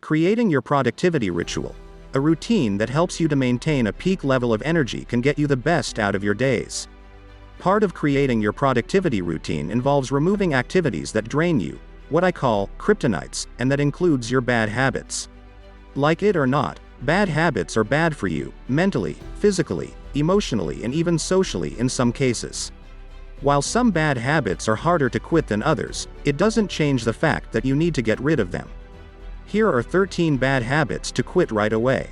Creating your productivity ritual, a routine that helps you to maintain a peak level of energy, can get you the best out of your days. Part of creating your productivity routine involves removing activities that drain you, what I call kryptonites, and that includes your bad habits. Like it or not, bad habits are bad for you, mentally, physically, emotionally, and even socially in some cases. While some bad habits are harder to quit than others, it doesn't change the fact that you need to get rid of them. Here are 13 bad habits to quit right away.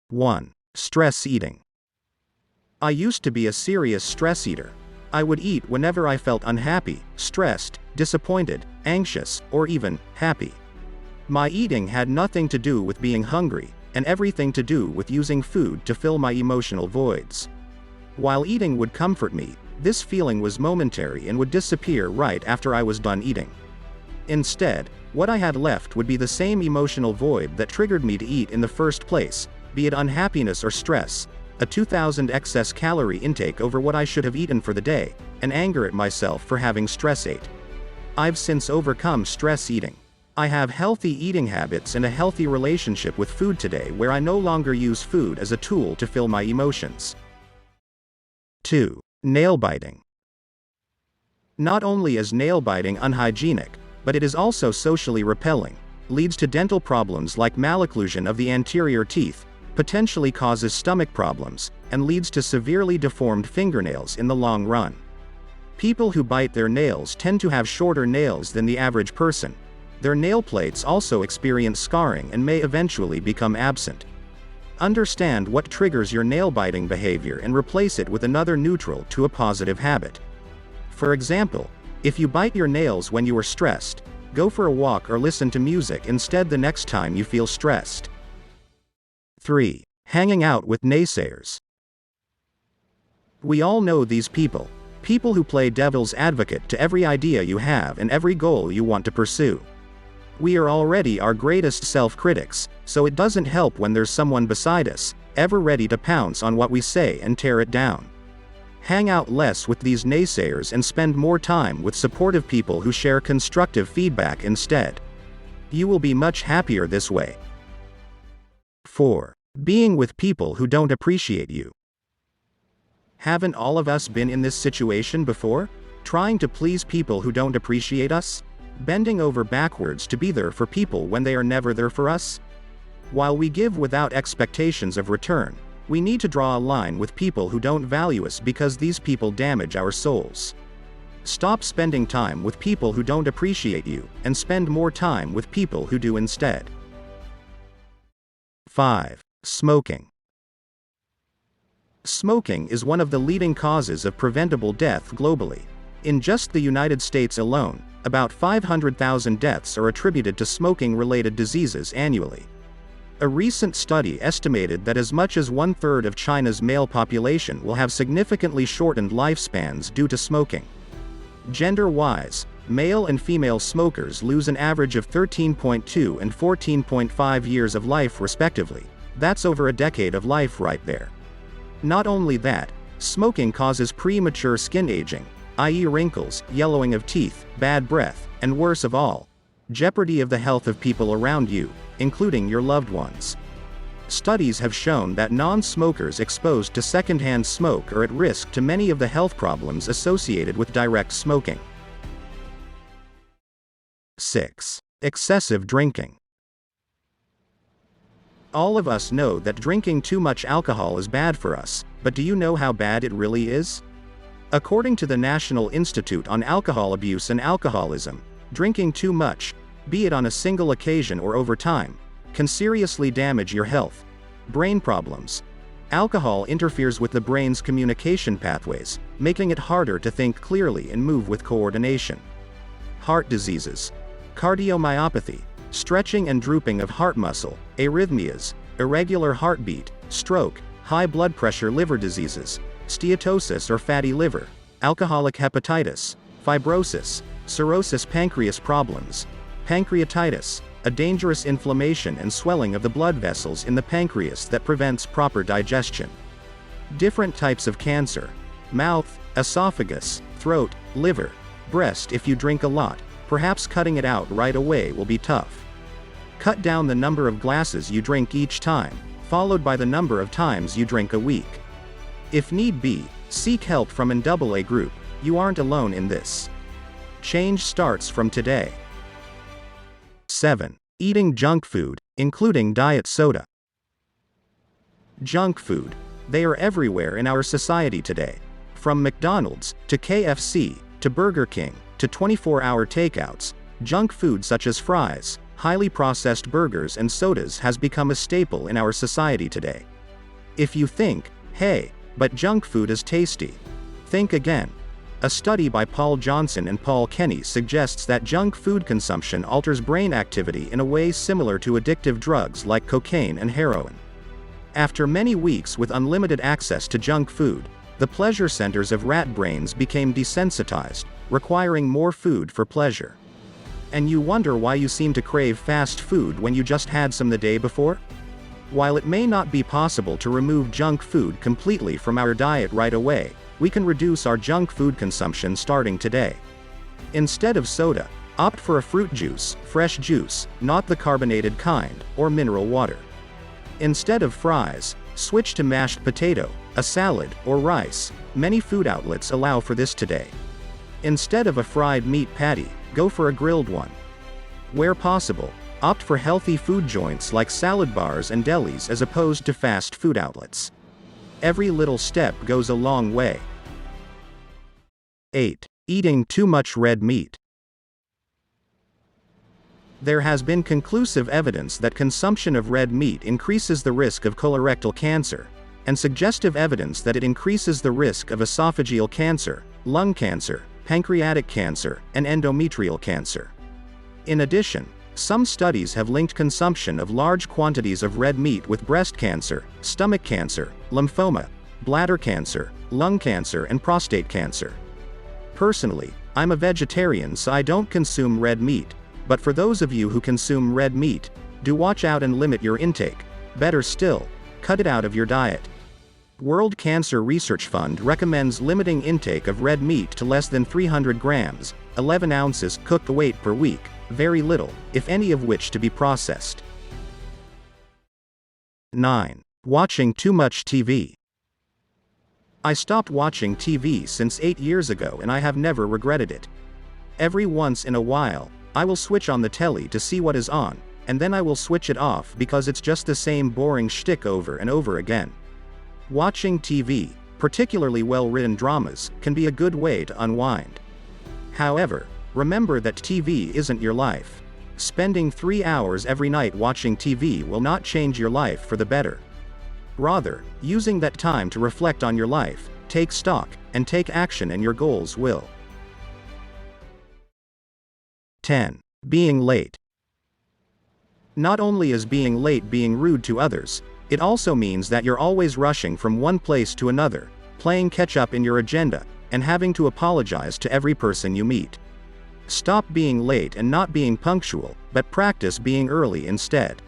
1. Stress eating. I used to be a serious stress eater. I would eat whenever I felt unhappy, stressed, disappointed, anxious, or even happy. My eating had nothing to do with being hungry, and everything to do with using food to fill my emotional voids. While eating would comfort me, this feeling was momentary and would disappear right after I was done eating. Instead, what I had left would be the same emotional void that triggered me to eat in the first place, be it unhappiness or stress, a 2,000 excess calorie intake over what I should have eaten for the day, and anger at myself for having stress ate. I've since overcome stress eating. I have healthy eating habits and a healthy relationship with food today, where I no longer use food as a tool to fill my emotions. 2. Nail biting. Not only is nail biting unhygienic, but it is also socially repelling, leads to dental problems like malocclusion of the anterior teeth, potentially causes stomach problems, and leads to severely deformed fingernails in the long run. People who bite their nails tend to have shorter nails than the average person. Their nail plates also experience scarring and may eventually become absent. Understand what triggers your nail biting behavior and replace it with another neutral to a positive habit. For example, if you bite your nails when you are stressed, go for a walk or listen to music instead the next time you feel stressed. 3. Hanging out with naysayers. We all know these people. People who play devil's advocate to every idea you have and every goal you want to pursue. We are already our greatest self-critics, so it doesn't help when there's someone beside us, ever ready to pounce on what we say and tear it down. Hang out less with these naysayers and spend more time with supportive people who share constructive feedback instead. You will be much happier this way. 4. Being with people who don't appreciate you. Haven't all of us been in this situation before? Trying to please people who don't appreciate us? Bending over backwards to be there for people when they are never there for us? While we give without expectations of return, we need to draw a line with people who don't value us, because these people damage our souls. Stop spending time with people who don't appreciate you, and spend more time with people who do instead. 5. Smoking. Smoking is one of the leading causes of preventable death globally. In just the United States alone, about 500,000 deaths are attributed to smoking-related diseases annually. A recent study estimated that as much as 1/3 of China's male population will have significantly shortened lifespans due to smoking. Gender-wise, male and female smokers lose an average of 13.2 and 14.5 years of life respectively. That's over a decade of life right there. Not only that, smoking causes premature skin aging, i.e. wrinkles, yellowing of teeth, bad breath, and worst of all, jeopardy of the health of people around you, including your loved ones. Studies have shown that non-smokers exposed to secondhand smoke are at risk to many of the health problems associated with direct smoking. 6. Excessive drinking. All of us know that drinking too much alcohol is bad for us, but do you know how bad it really is? According to the National Institute on Alcohol Abuse and Alcoholism, drinking too much, be it on a single occasion or over time, can seriously damage your health. Brain problems. Alcohol interferes with the brain's communication pathways, making it harder to think clearly and move with coordination. Heart diseases. Cardiomyopathy, stretching and drooping of heart muscle, arrhythmias, irregular heartbeat, stroke, high blood pressure, liver diseases, steatosis or fatty liver, alcoholic hepatitis, fibrosis, cirrhosis, pancreas problems, pancreatitis, a dangerous inflammation and swelling of the blood vessels in the pancreas that prevents proper digestion. Different types of cancer, mouth, esophagus, throat, liver, breast if you drink a lot, perhaps cutting it out right away will be tough. Cut down the number of glasses you drink each time, followed by the number of times you drink a week. If need be, seek help from an AA group. You aren't alone in this. Change starts from today. 7. Eating junk food, including diet soda. Junk food. They are everywhere in our society today. From McDonald's, to KFC, to Burger King, to 24-hour takeouts, junk food such as fries, highly processed burgers and sodas has become a staple in our society today. If you think, hey, but junk food is tasty, think again. A study by Paul Johnson and Paul Kenny suggests that junk food consumption alters brain activity in a way similar to addictive drugs like cocaine and heroin. After many weeks with unlimited access to junk food, the pleasure centers of rat brains became desensitized, requiring more food for pleasure. And you wonder why you seem to crave fast food when you just had some the day before? While it may not be possible to remove junk food completely from our diet right away, we can reduce our junk food consumption starting today. Instead of soda, opt for a fruit juice, fresh juice, not the carbonated kind, or mineral water. Instead of fries, switch to mashed potato, a salad, or rice. Many food outlets allow for this today. Instead of a fried meat patty, go for a grilled one. Where possible, opt for healthy food joints like salad bars and delis as opposed to fast food outlets. Every little step goes a long way. 8. Eating too much red meat. There has been conclusive evidence that consumption of red meat increases the risk of colorectal cancer, and suggestive evidence that it increases the risk of esophageal cancer, lung cancer, pancreatic cancer, and endometrial cancer. In addition, some studies have linked consumption of large quantities of red meat with breast cancer, stomach cancer, lymphoma, bladder cancer, lung cancer, and prostate cancer. Personally, I'm a vegetarian, so I don't consume red meat, but for those of you who consume red meat, do watch out and limit your intake. Better still, cut it out of your diet. World Cancer Research Fund recommends limiting intake of red meat to less than 300 grams, 11 ounces cooked weight per week, very little, if any of which to be processed. 9. Watching too much TV. I stopped watching TV since 8 years ago and I have never regretted it. Every once in a while, I will switch on the telly to see what is on, and then I will switch it off because it's just the same boring shtick over and over again. Watching TV, particularly well-written dramas, can be a good way to unwind. However, remember that TV isn't your life. Spending 3 hours every night watching TV will not change your life for the better. Rather, using that time to reflect on your life, take stock, and take action, and your goals will. 10. Being late. Not only is being late being rude to others, it also means that you're always rushing from one place to another, playing catch-up in your agenda, and having to apologize to every person you meet. Stop being late and not being punctual, but practice being early instead.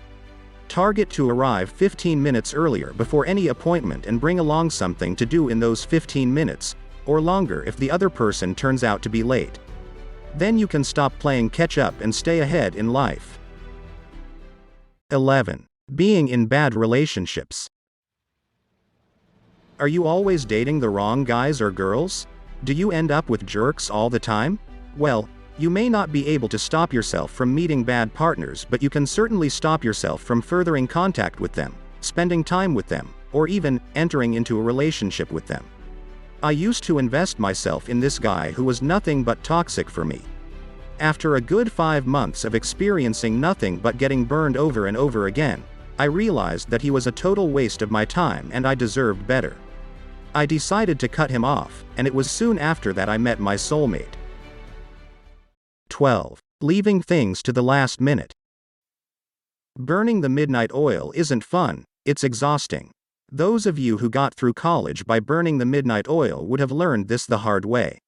Target to arrive 15 minutes earlier before any appointment and bring along something to do in those 15 minutes, or longer if the other person turns out to be late. Then you can stop playing catch-up and stay ahead in life. 11. Being in bad relationships. Are you always dating the wrong guys or girls? Do you end up with jerks all the time? Well, you may not be able to stop yourself from meeting bad partners, but you can certainly stop yourself from furthering contact with them, spending time with them, or even entering into a relationship with them. I used to invest myself in this guy who was nothing but toxic for me. After a good 5 months of experiencing nothing but getting burned over and over again, I realized that he was a total waste of my time and I deserved better. I decided to cut him off, and it was soon after that I met my soulmate. 12. Leaving things to the last minute. Burning the midnight oil isn't fun, it's exhausting. Those of you who got through college by burning the midnight oil would have learned this the hard way.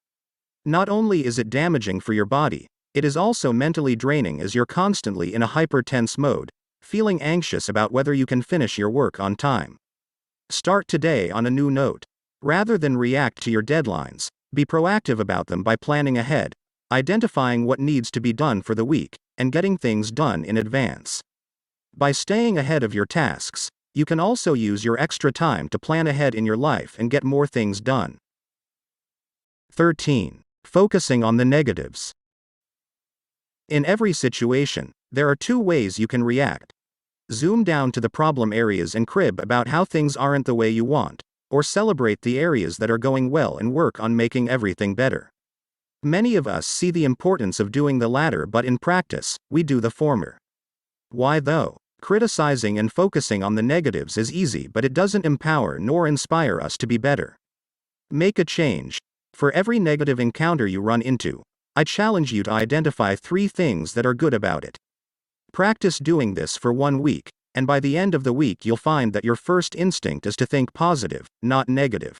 Not only is it damaging for your body, it is also mentally draining as you're constantly in a hyper-tense mode, feeling anxious about whether you can finish your work on time. Start today on a new note. Rather than react to your deadlines, be proactive about them by planning ahead. identifying what needs to be done for the week, and getting things done in advance. By staying ahead of your tasks, you can also use your extra time to plan ahead in your life and get more things done. 13. Focusing on the negatives. In every situation, there are two ways you can react. Zoom down to the problem areas and crib about how things aren't the way you want, or celebrate the areas that are going well and work on making everything better. Many of us see the importance of doing the latter, but in practice, we do the former. Why though? Criticizing and focusing on the negatives is easy, but it doesn't empower nor inspire us to be better. Make a change. For every negative encounter you run into, I challenge you to identify 3 things that are good about it. Practice doing this for 1 week, and by the end of the week you'll find that your first instinct is to think positive, not negative.